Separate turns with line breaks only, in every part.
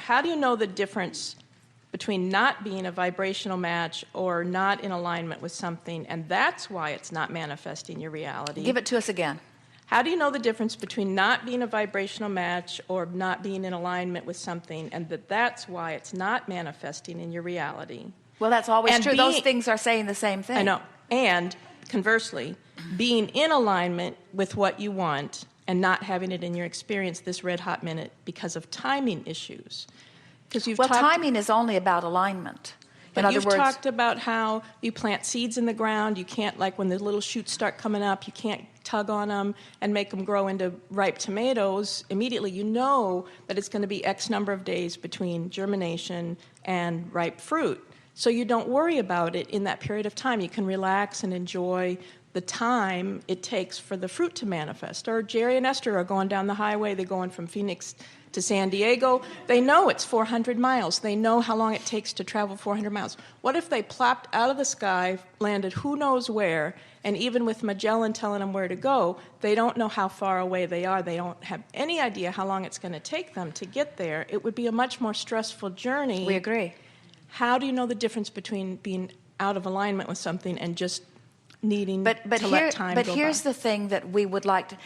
how do you know the difference between not being a vibrational match or not in alignment with something, and that's why it's not manifesting your reality?
Give it to us again.
How do you know the difference between not being a vibrational match or not being in alignment with something, and that's why it's not manifesting in your reality?
Well, that's always
And
true. Those things are saying the same thing.
I know. And conversely, being in alignment with what you want and not having it in your experience this red hot minute because of timing issues.
Well, timing is only about alignment.
But you've talked about how you plant seeds in the ground. You can't, like when the little shoots start coming up, you can't tug on them and make them grow into ripe tomatoes immediately. You know that it's going to be X number of days between germination and ripe fruit. So you don't worry about it in that period of time. You can relax and enjoy the time it takes for the fruit to manifest. Or Jerry and Esther are going down the highway. They're going from Phoenix to San Diego. They know it's 400 miles. They know how long it takes to travel 400 miles. What if they plopped out of the sky, landed who knows where, and even with Magellan telling them where to go, they don't know how far away they are. They don't have any idea how long it's going to take them to get there. It would be a much more stressful journey.
We agree.
How do you know the difference between being out of alignment with something and just needing to let time go by?
But here's the thing that we would like to...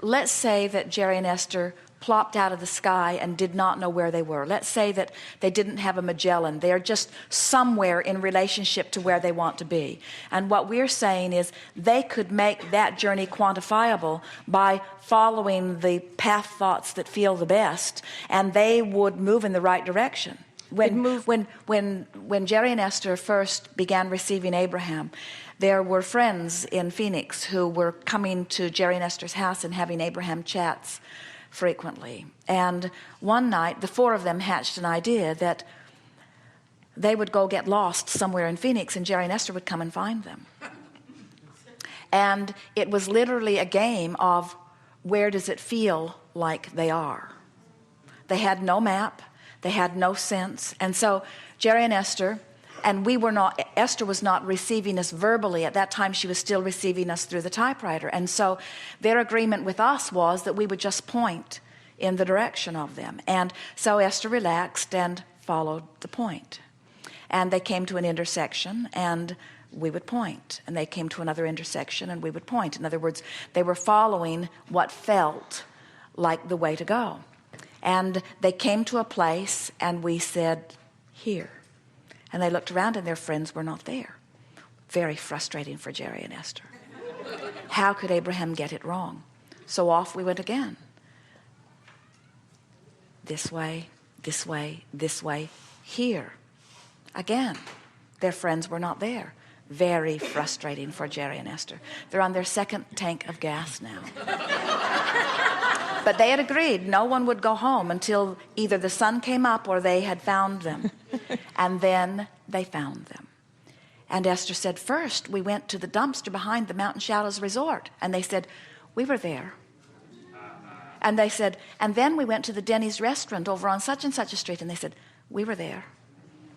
Let's say that Jerry and Esther plopped out of the sky and did not know where they were. Let's say that they didn't have a Magellan. They're just somewhere in relationship to where they want to be. And what we're saying is they could make that journey quantifiable by following the path thoughts that feel the best, and they would move in the right direction. When Jerry and Esther first began receiving Abraham, there were friends in Phoenix who were coming to Jerry and Esther's house and having Abraham chats frequently. And one night, the four of them hatched an idea that they would go get lost somewhere in Phoenix and Jerry and Esther would come and find them. And it was literally a game of where does it feel like they are. They had no map. They had no sense. And so Jerry and Esther, and Esther was not receiving us verbally. At that time, she was still receiving us through the typewriter. And so their agreement with us was that we would just point in the direction of them. And so Esther relaxed and followed the point. And they came to an intersection, and we would point. And they came to another intersection, and we would point. In other words, they were following what felt like the way to go. And they came to a place, and we said, here. And they looked around, and their friends were not there. Very frustrating for Jerry and Esther. How could Abraham get it wrong? So off we went again. This way, this way, this way, here. Again, their friends were not there. Very frustrating for Jerry and Esther. They're on their second tank of gas now. But they had agreed no one would go home until either the sun came up or they had found them. And then they found them. And Esther said, first we went to the dumpster behind the Mountain Shadows Resort. And they said, we were there. And they said, and then we went to the Denny's restaurant over on such and such a street. And they said, we were there.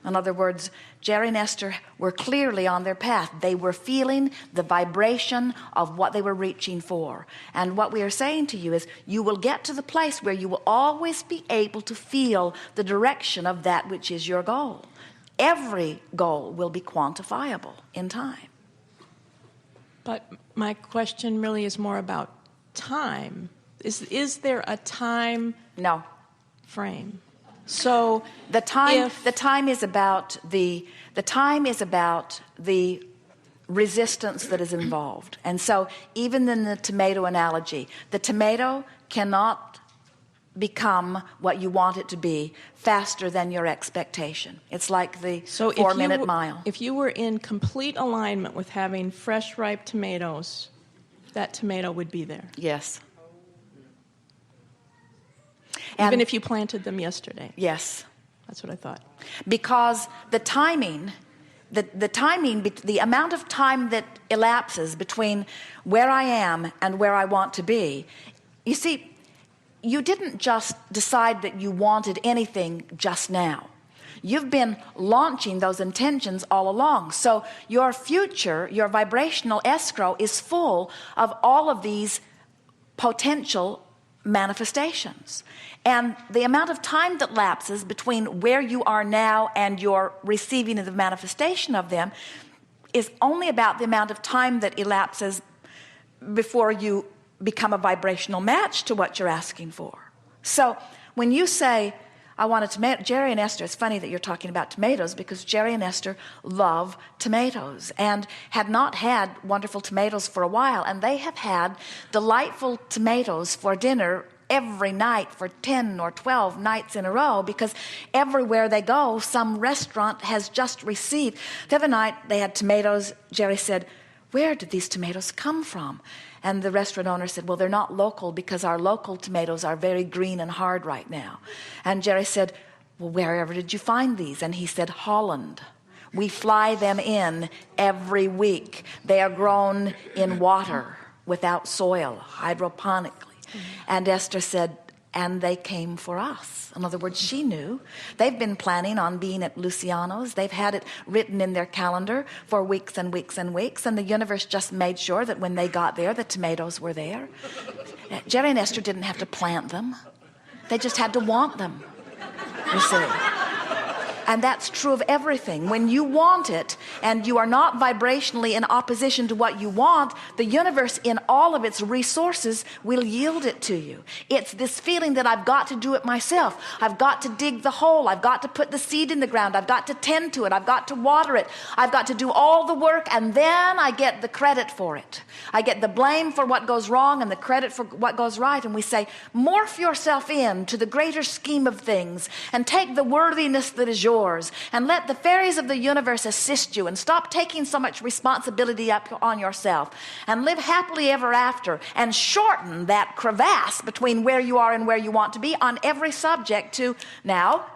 In other words, Jerry and Esther were clearly on their path. They were feeling the vibration of what they were reaching for. And what we are saying to you is you will get to the place where you will always be able to feel the direction of that which is your goal. Every goal will be quantifiable in time.
But my question really is more about time. Is there a time
No.
frame? So
the time is about the resistance that is involved. And so even in the tomato analogy, the tomato cannot become what you want it to be faster than your expectation. It's like the 4-minute mile.
If you were in complete alignment with having fresh, ripe tomatoes, that tomato would be there.
Yes.
Even if you planted them yesterday.
Yes.
That's what I thought.
Because the timing, the amount of time that elapses between where I am and where I want to be. You see, you didn't just decide that you wanted anything just now. You've been launching those intentions all along. So your future, your vibrational escrow is full of all of these potential manifestations. And the amount of time that lapses between where you are now and your receiving of the manifestation of them is only about the amount of time that elapses before you become a vibrational match to what you're asking for. So when you say, I want a tomato, Jerry and Esther, it's funny that you're talking about tomatoes, because Jerry and Esther love tomatoes and had not had wonderful tomatoes for a while, and they have had delightful tomatoes for dinner every night for 10 or 12 nights in a row, because everywhere they go, some restaurant has just received. The other night they had tomatoes. Jerry said, where did these tomatoes come from? And the restaurant owner said, well, they're not local, because our local tomatoes are very green and hard right now. And Jerry said, well, wherever did you find these? And he said, Holland. We fly them in every week. They are grown in water without soil, hydroponically. And Esther said, and they came for us. In other words, she knew. They've been planning on being at Luciano's. They've had it written in their calendar for weeks and weeks and weeks, and the universe just made sure that when they got there, the tomatoes were there. Jerry and Esther didn't have to plant them. They just had to want them, you see. And that's true of everything. When you want it and you are not vibrationally in opposition to what you want, the universe in all of its resources will yield it to you. It's this feeling that I've got to do it myself. I've got to dig the hole. I've got to put the seed in the ground. I've got to tend to it. I've got to water it. I've got to do all the work, and then I get the credit for it. I get the blame for what goes wrong and the credit for what goes right. And we say, morph yourself into the greater scheme of things and take the worthiness that is yours, and let the fairies of the universe assist you, and stop taking so much responsibility up on yourself, and live happily ever after, and shorten that crevasse between where you are and where you want to be on every subject to now.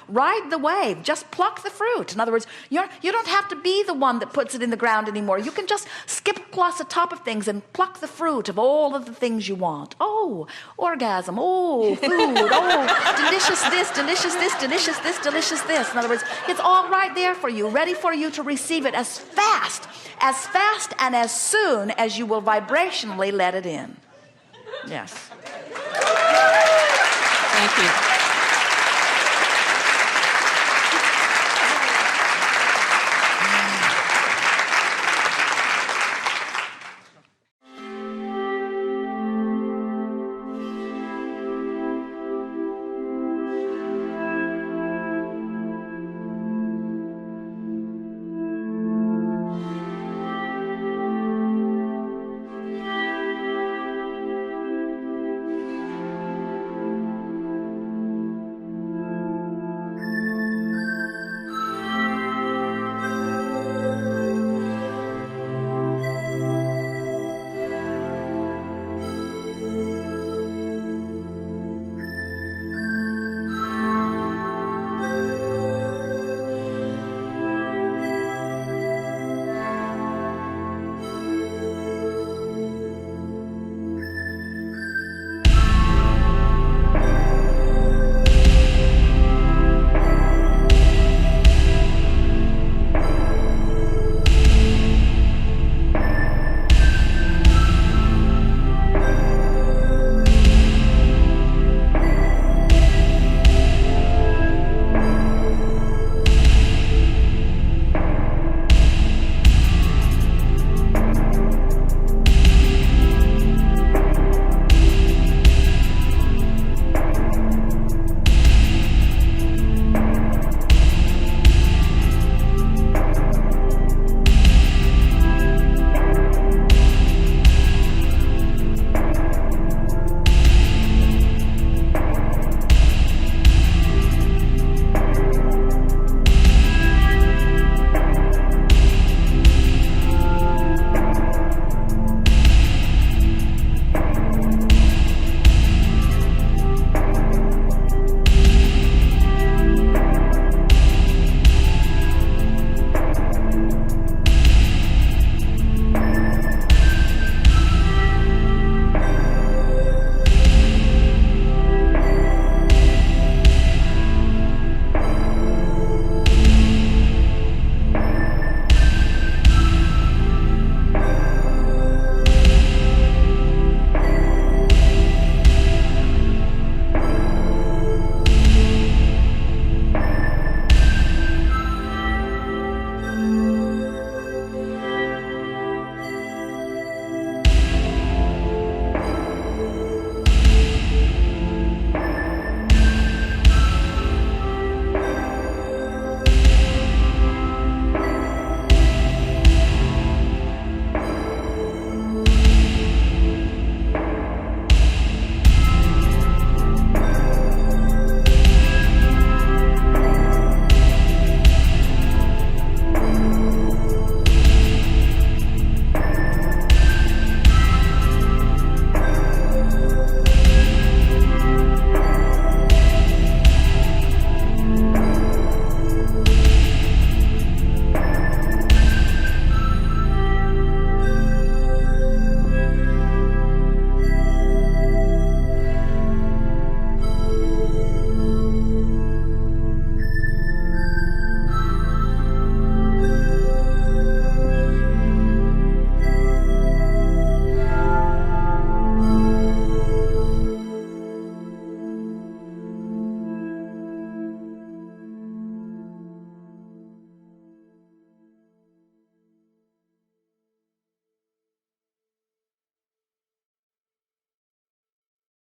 Ride the wave. Just pluck the fruit. In other words, you don't have to be the one that puts it in the ground anymore. You can just skip across the top of things and pluck the fruit of all of the things you want. Oh, orgasm. Oh, food. Oh, delicious this, delicious this, delicious this, delicious this. In other words, it's all right there for you, ready for you to receive it as fast and as soon as you will vibrationally let it in. Yes.
Thank you.